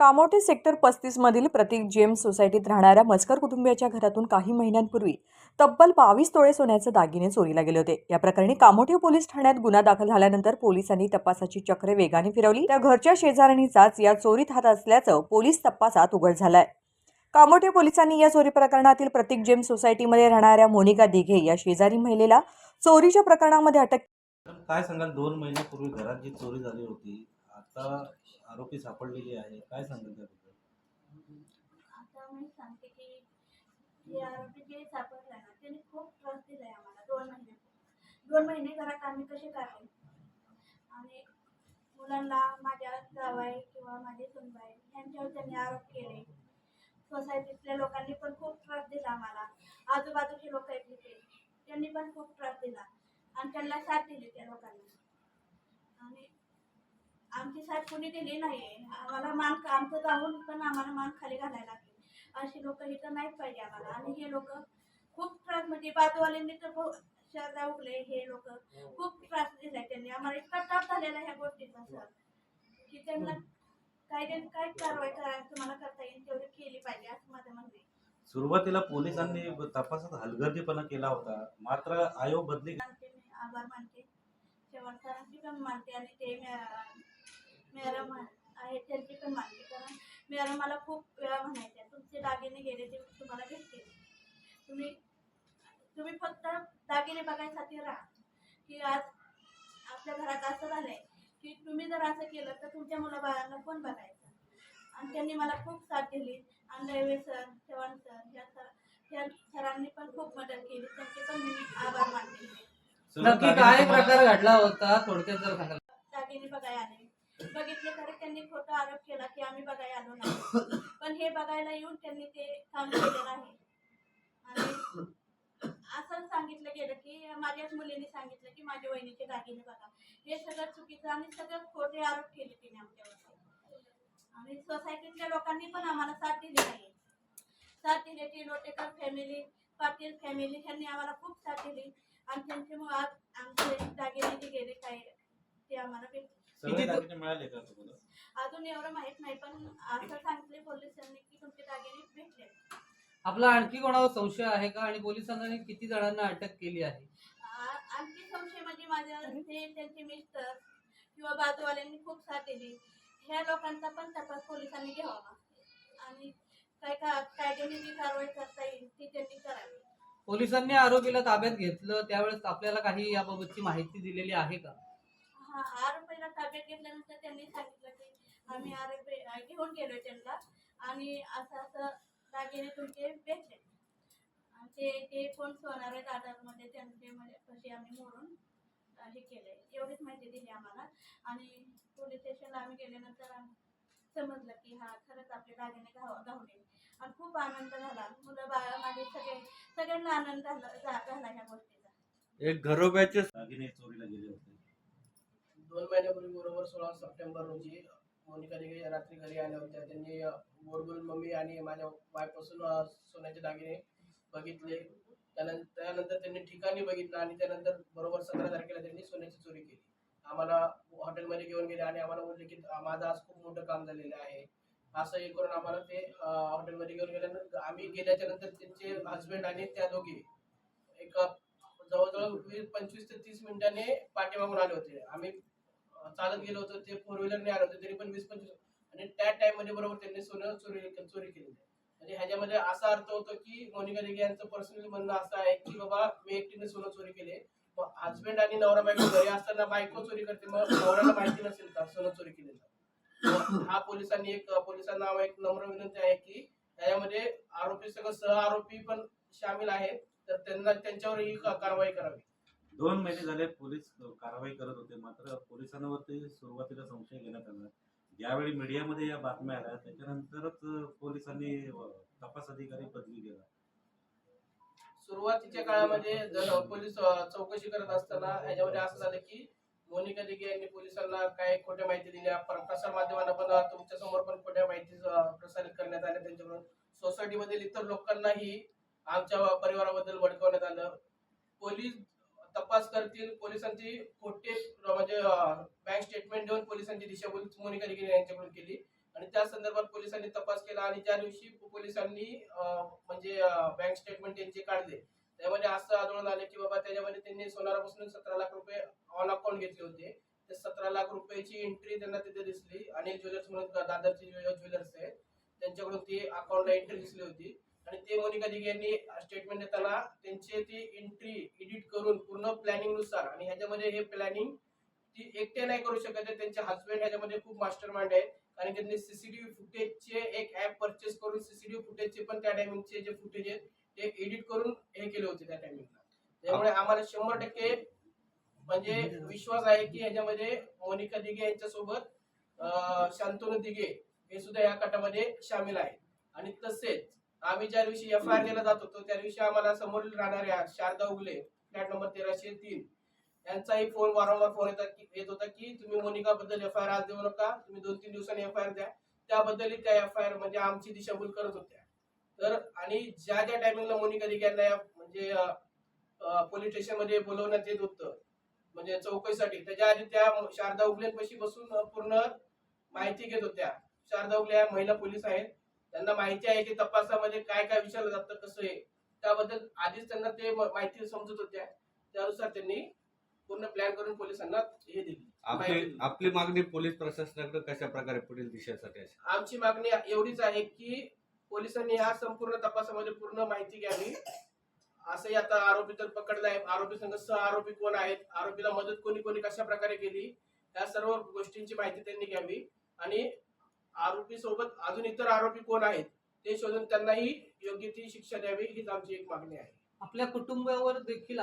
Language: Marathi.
कामोठे सेक्टर 35 मधील प्रतीक जेम्स सोसायटीत राहणाऱ्या मस्कर कुटुंबियाच्या घरातून काही महिन्यांपूर्वी तब्बल 22 तोळे सोन्याचे दागिने चोरीला गेले होते। या प्रकरणी कामोठे पोलीस ठाण्यात गुन्हा दाखल झाल्यानंतर पोलिसांनी तपासाची चक्रे वेगाने फिरवली। त्या घरच्या शेजाऱ्यांनीचाच या चोरीत हात असल्याचं पोलीस तपासात उघड झालंय। कामोठे पोलिसांनी या चोरी प्रकरणातील प्रतीक जेम्स सोसायटीमध्ये राहणाऱ्या मोनिका दिघे या शेजारी महिलेला चोरीच्या प्रकरणामध्ये अटक काय सांगाल 2 महिन्यापूर्वी घरात जी चोरी झाली होती, आता आरोपी सापडलेली आहे. काय सांगाल त्याबद्दल? आता मी सांगते की हे आरोपी जे सापडला ना त्याने खूप त्रास दिलाय आम्हाला 2 महिने घरात आम्ही कसे काढले आणि मुलांना माझ्या जावई किंवा माझे सुनबाई यांच्यावर त्यांनी आरोप केले। सोसायटीतल्या लोकांनी पण खूप त्रास दिला आम्हाला। आजूबाजूचे लोक आहेत तिथे त्यांनी पण खूप त्रास दिला आणि त्यांना साथ दिली त्या लोकांनी आणि आमची साथ कोणी दिली नाही। आम्हाला मान आमचं जाऊन पण आम्हाला मान खाली घालायला लागली। अशी लोक इथं नाहीच पाहिजे आम्हाला। आणि हे लोक खूप त्रास म्हणजे बाजूवाल्यांनी तर शरदा उगले हे लोक खूप त्रास दिलाय त्यांनी आम्हाला। इतका त्रास झालेला ह्या गोष्टीचा सर की त्यांना काय कारवाई करायला तुम्हाला करता येईल तेवढी केली पाहिजे असं माझं म्हणणं आहे। सुरुवातीला पोलिसांनी तपासात हलगर्जीपणा केला होता, मात्र आयोग बदली मी आभार मानते, चव्हाण सरांची पण मानते आणि ते मॅडम आहे त्यांची पण मानते। कारण मॅडम मला खूप वेळा म्हणायच्या तुमचे दागिने गेले ते तुम्हाला भेटतील, तुम्ही फक्त दागिने बघायसाठी राहा। की आज आपल्या घरात असं झालंय की तुम्ही जर असं केलं तर तुमच्या मुलाबाळांना कोण बघायचं। आणि त्यांनी मला खूप साथ दिली आणि दैवे सर चव्हाण सर या सरांनी पण खूप मदत केली, त्यांचे पण मी आभार मानते। नक्की काय प्रकार घडला होता थोडक्यात जर सांगाल? दागिने बघायला आले, बघितले तरी त्यांनी खोटा आरोप केला की आम्ही बघायला आलो नाही, पण हे बघायला येऊन त्यांनी ते काम केलेलं आहे। आणि असं सांगितलं गेलं की माझ्याच मुलीने सांगितलं की माझ्या वहिनीचे दागिने बघा, हे सगळं चुकीचं आणि सगळं खोटे आरोप केले तिने आमच्यावर। आणि सोसायटीतल्या लोकांनी पण आम्हाला साथ दिली नाही, साथ दिली ती लोटेकर फॅमिली, पाटील फॅमिली ह्यांनी आम्हाला खूप साथ दिली आणि त्यांच्यामुळे आज आमचे दागिने जे गेले काय ते आम्हाला भेटले। सगळे दागिने मिळाले का तुम्हाला? अजून एवढं माहित नाही, पण असं सांगितले पोलिसांनी की तुमचे दागिने भेटले। आपला आणखी कोणावर संशय आहे का आणि पोलिसांनी किती जणांना अटक केली आहे? आणखी संशय म्हणजे माझ्या ते त्यांचे मिस्टर किंवा बाजूवाल्यांनी खूप साथ दिली। ह्या लोकांचा पण तपास पोलिसांनी घ्यावा आणि कायद्याने जी कारवाई करता येईल ती त्यांनी करावी। पोलिसांनी आरोपीला ताब्यात घेतलं त्यावेळेस आपल्याला काही याबाबतची माहिती दिलेली आहे का? हा, आरोपीला ताब्यात घेतल्यानंतर त्यांनी सांगितलं की आम्ही आरोपी घेऊन गेलोय त्यांना आणि असं दागिने तुमचे भेटले आणि ते कोण सोनार आहेत आधारमध्ये त्यांचे म्हणजे कशी आम्ही मोडून हे केलंय एवढीच माहिती दिली आम्हाला। आणि पोलीस स्टेशनला आम्ही गेल्यानंतर समजलं की हा खरंच आपले दागिने गावले आणि खूप आनंद झाला। मुलं बाळा माझे सगळ्यांना आनंद झाला ह्या गोष्टीचा। एक घरोब्याचे दागिने चोरीला गेले होते। 2 महिन्यापूर्वी बरोबर 16 सप्टेंबर रोजी मोनिका दिघे रात्री घरी आल्या होत्या। त्यांनी गोड मम्मी आणि माझ्या वाईफपासून सोन्याचे दागिने बघितले। त्यानंतर त्यांनी ठिकाणी बघितलं आणि त्यानंतर बरोबर 17 तारखेला त्यांनी सोन्याची चोरी केली। आम्हाला हॉटेलमध्ये घेऊन गेले आणि आम्हाला बोलले की माझं आज खूप मोठं काम झालेलं आहे। असं हे करून आम्हाला ते हॉटेलमध्ये घेऊन गेल्यानंतर आम्ही गेल्याच्या नंतर त्यांचे हस्बंड आणि त्या दोघी एक जवळजवळ 25 ते 30 मिनिटांनी पाठीमागून आले होते। आम्ही चालत गेलो होतो, ते 4 व्हीलरने आले होते, तरी पण 20-25 आणि त्या टाइम मध्ये बरोबर त्यांनी सोनं चोरी केली। म्हणजे ह्याच्यामध्ये असा अर्थ होतो की मोनिका दिघे यांचं पर्सनली म्हणणं असं आहे की बाबा मी एकटीने सोनं चोरी केले, मग हस्बंड आणि नवरा बायको घरी असताना बायको चोरी करते, मग नवऱ्याला माहिती नसेल का सोनं चोरी केलेलं? हा पोलिसांना एक नम्र विनंती आहे की यामध्ये आरोपी सगळं सह आरोपी पण सामील आहेत, तर त्यांच्यावर ही कारवाई करावी। 2 महिने झाले पोलीस कारवाई करत होते, मात्र पोलिसांवरती सुरुवातीला संशय घेण्यात आला। ज्यावेळी मीडियामध्ये या बातम्या आल्या त्याच्यानंतरच पोलिसांनी तपास अधिकारी बदली केला। सुरुवातीच्या काळामध्ये जर पोलीस चौकशी करत असताना ह्याच्यामध्ये असं झालं की मोनिका दिघे यांनी पोलिसांना काय खोट्या माहिती दिल्या, प्रसार माध्यमांना पण तुमच्या समोर पण खोट्या माहिती प्रसारित करण्यात आल्या। त्यांच्याकडून सोसायटीमधील इतर लोकांनाही आमच्या परिवाराबद्दल भडकवण्यात आलं। पोलीस तपास करतील, पोलिसांची खोटे म्हणजे बँक स्टेटमेंट देऊन पोलिसांची दिशाभूल मोनिका दिघे यांच्याकडून केली आणि त्या संदर्भात पोलिसांनी तपास केला आणि ज्या दिवशी पोलिसांनी म्हणजे बँक स्टेटमेंट त्यांचे काढले त्यामध्ये असं आढळून आले की बाबा त्याच्यामध्ये त्यांनी सोनारापासून 17 लाख रुपये ऑन अकाउंट घेतले होते. ते 17 लाख रुपयाची एंट्री त्यांना तिथे दिसली. अनिल ज्वेलर्स म्हणून दादरचे ज्वेलर्स आहेत त्यांच्याकडून ती अकाउंटला एंट्री दिसली होती आणि ते मोनिका दिघे यांनी स्टेटमेंट देताना त्यांची ती एंट्री एडिट करून पूर्ण प्लॅनिंग नुसार आणि ह्याच्यामध्ये हे प्लॅनिंग ती एकटे नाही करू शकत आहे. त्यांचे हस्बंड ह्याच्यामध्ये खूप मास्टर माइंड आहे कारण त्यांनी सीसीटीव्ही फुटेजचे एक ऍप परचेस करून सीसीटीव्ही फुटेजचे पण त्या टायमिंगचे जे फुटेज आहेत ते एडिट करून हे केले होते त्या टायमिंगला. त्यामुळे आम्हाला 100% म्हणजे विश्वास आहे की ह्याच्यामध्ये मोनिका दिघे यांच्यासोबत शांतनू दिघे हे सुद्धा या कटामध्ये सामील आहे. आणि तसेच आम्ही ज्या दिवशी FIR द्यायला जात होतो त्या दिवशी आम्हाला समोरील राहणाऱ्या शारदा उगले फ्लॅट नंबर 1303 यांचाही फोन वारंवार फोन येत होता की तुम्ही मोनिका बद्दल FIR आज देऊ नका, तुम्ही 2-3 दिवसांनी FIR द्या. त्याबद्दलही त्या FIR म्हणजे आमची दिशाभूल करत होत्या. तर आणि ज्या ज्या टायमिंगला मोनिका दिघे यांना म्हणजे पोलीस स्टेशन मध्ये बोलवण्यात येत होतं म्हणजे चौकशीसाठी त्याच्या आधी त्या शारदा उगलेंपाशी बसून पूर्ण माहिती घेत होत्या. शारदा उगले या महिला पोलीस आहेत, त्यांना माहिती आहे की तपासामध्ये काय काय विचारलं जातं कसं आहे त्याबद्दल आधीच त्यांना ते माहिती समजत होत्या. त्यानुसार त्यांनी पूर्ण प्लॅन करून पोलिसांना हे दिली. आपली मागणी पोलीस प्रशासनाकडे कशा प्रकारे पुढील दिशेसाठी असेल? आमची मागणी एवढीच आहे की पोलिसांनी या संपूर्ण तपासामध्ये पूर्ण माहिती घ्यावी. असंही आता आरोपी तर पकडलाय, आरोपी संघ सह आरोपी कोण आहेत, आरोपीला मदत कोणी कोणी कशा प्रकारे केली या सर्व गोष्टींची माहिती त्यांनी घ्यावी आणि आरोपी सोबत अजून इतर आरोपी कोण आहेत ते शोधून त्यांनाही योग्य ती शिक्षा द्यावी हीच आमची एक मागणी आहे. आपल्या कुटुंबावर देखील